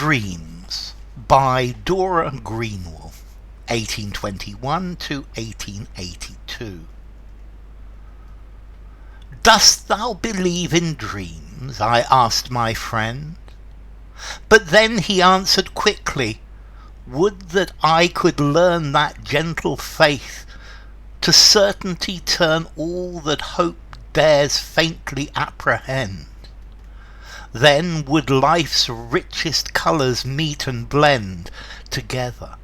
Dreams by Dora Greenwell, 1821 to 1882. Dost thou believe in dreams? I asked my friend. But then he answered quickly, would that I could learn that gentle faith, to certainty turn all that hope dares faintly apprehend. Then would life's richest colours meet and blend together,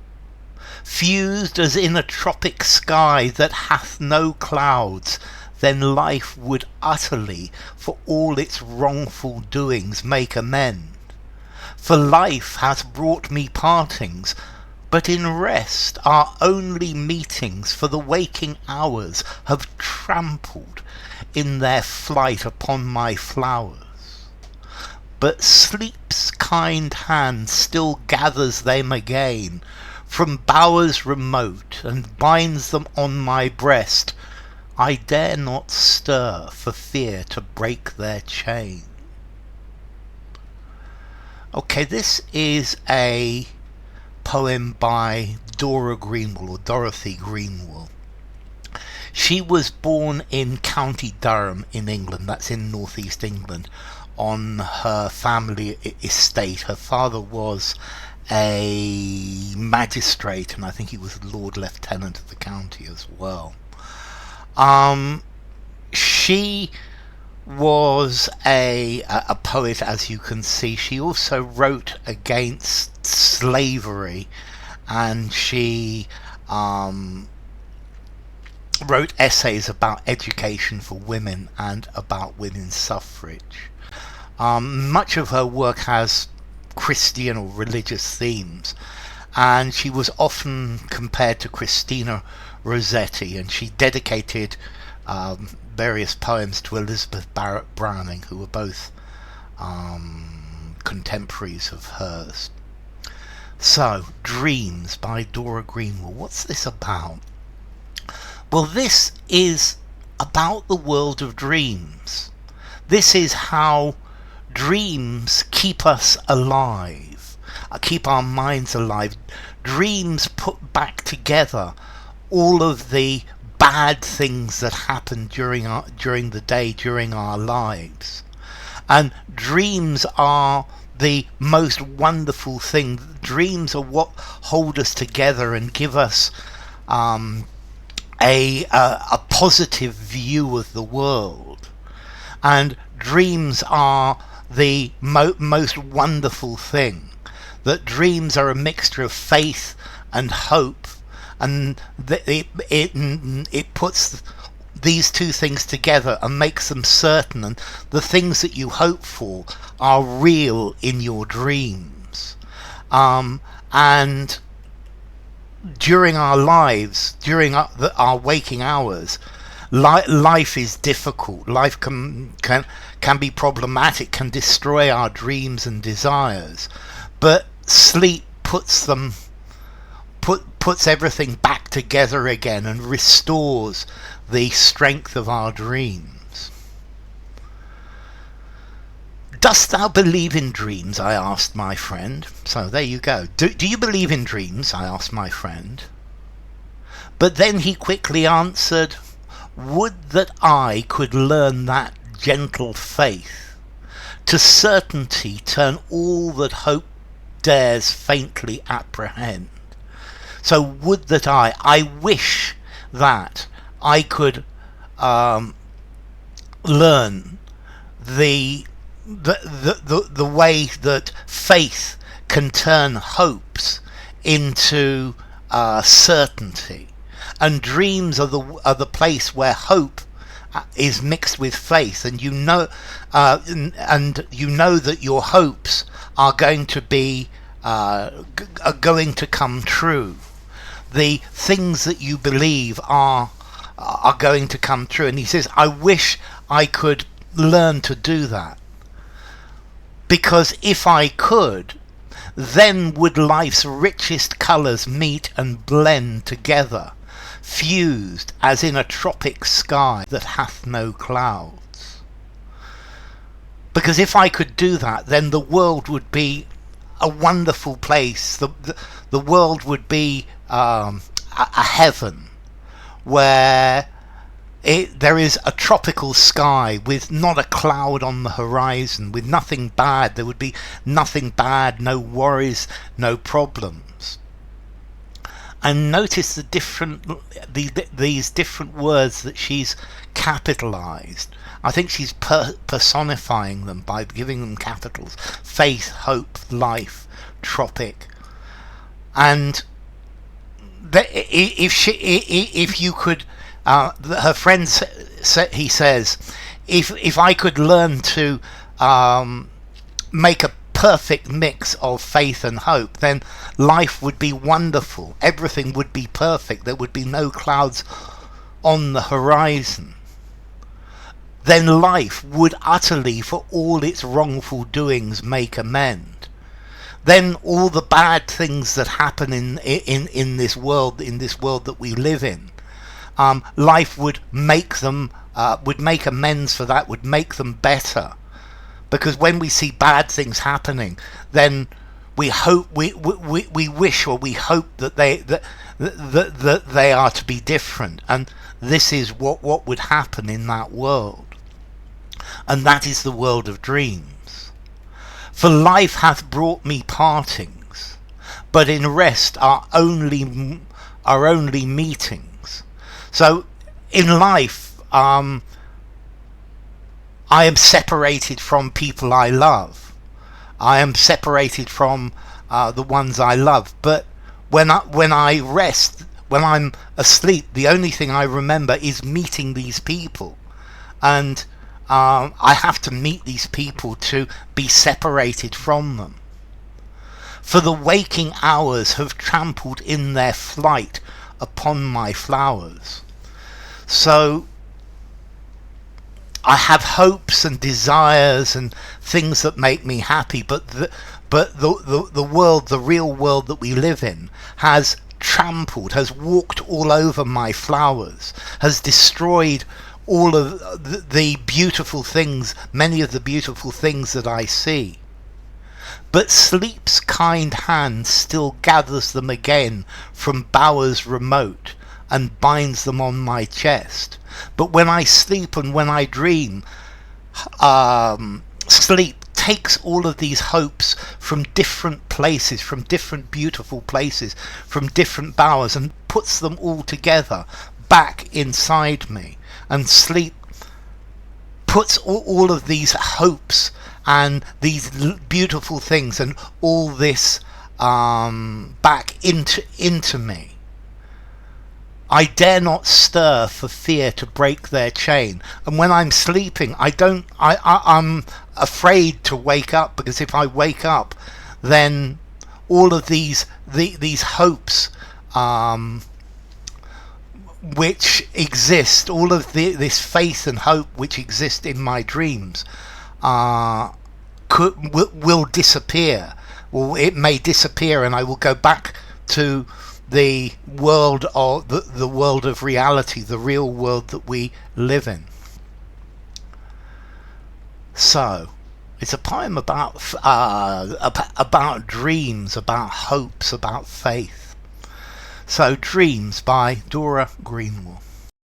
fused as in a tropic sky that hath no clouds. Then life would utterly, for all its wrongful doings, make amend. For life hath brought me partings, but in rest are only meetings, for the waking hours have trampled in their flight upon my flowers. But sleep's kind hand still gathers them again from bowers remote, and binds them on my breast. I dare not stir for fear to break their chain. Okay, this is a poem by Dora Greenwell, or Dorothy Greenwell. She was born in County Durham in England, that's in northeast England, on her family estate. Her father was a magistrate, and I think he was Lord Lieutenant of the county as well. She was a poet, as you can see. She also wrote against slavery, and she wrote essays about education for women and about women's suffrage. Much of her work has Christian or religious themes, and she was often compared to Christina Rossetti, and she dedicated various poems to Elizabeth Barrett Browning, who were both contemporaries of hers. So, Dreams by Dora Greenwell. What's this about? Well, this is about the world of dreams. This is how dreams keep us alive, keep our minds alive. Dreams put back together all of the bad things that happen during the day, during our lives. And dreams are the most wonderful thing. Dreams are what hold us together and give us a positive view of the world. And dreams are the most wonderful thing. That dreams are a mixture of faith and hope, and it puts these two things together and makes them certain, and the things that you hope for are real in your dreams. And during our lives, during our waking hours, life is difficult. Life can be problematic, can destroy our dreams and desires. But sleep puts everything back together again and restores the strength of our dreams. Dost thou believe in dreams? I asked my friend. So there you go. Do you believe in dreams? I asked my friend. But then he quickly answered, would that I could learn that gentle faith, to certainty turn all that hope dares faintly apprehend. So would that I wish that I could learn the way that faith can turn hopes into certainty, and dreams are the place where hope is mixed with faith, and you know that your hopes are going to come true. The things that you believe are going to come true. And he says, I wish I could learn to do that, because if I could, then would life's richest colours meet and blend together, fused as in a tropic sky that hath no clouds. Because if I could do that, then the world would be a wonderful place. The world would be a heaven where there is a tropical sky with not a cloud on the horizon, with nothing bad. There would be nothing bad, no worries, no problems. And notice these different words that she's capitalized. I think she's personifying them by giving them capitals: faith, hope, life, tropic. And if you could, her friend he says, if I could learn to make a perfect mix of faith and hope, then life would be wonderful. Everything would be perfect. There would be no clouds on the horizon. Then life would utterly, for all its wrongful doings, make amend. Then all the bad things that happen in this world that we live in, life would make them, would make amends for that, would make them better. Because when we see bad things happening, then we hope, we wish, or we hope that they are to be different, and this is what would happen in that world, and that is the world of dreams. For life hath brought me partings, but in rest are only meetings. So in life, I am separated from people I love. I am separated from the ones I love. But when I rest, when I'm asleep, the only thing I remember is meeting these people. And I have to meet these people to be separated from them. For the waking hours have trampled in their flight upon my flowers. So I have hopes and desires and things that make me happy, but the world, the real world that we live in, has trampled, has walked all over my flowers, has destroyed all of the beautiful things, many of the beautiful things that I see. But sleep's kind hand still gathers them again from bowers remote and binds them on my chest. But when I sleep and when I dream, sleep takes all of these hopes from different places, from different beautiful places, from different bowers, and puts them all together back inside me. And sleep puts all of these hopes and these beautiful things and all this back into me. I dare not stir for fear to break their chain. And when I'm sleeping, I'm afraid to wake up, because if I wake up, then all of these hopes which exist, all of this faith and hope which exist in my dreams, will disappear. Well, it may disappear, and I will go back to the world of the world of reality, the real world that we live in. So it's a poem about dreams, about hopes, about faith. So Dreams by Dora Greenwell.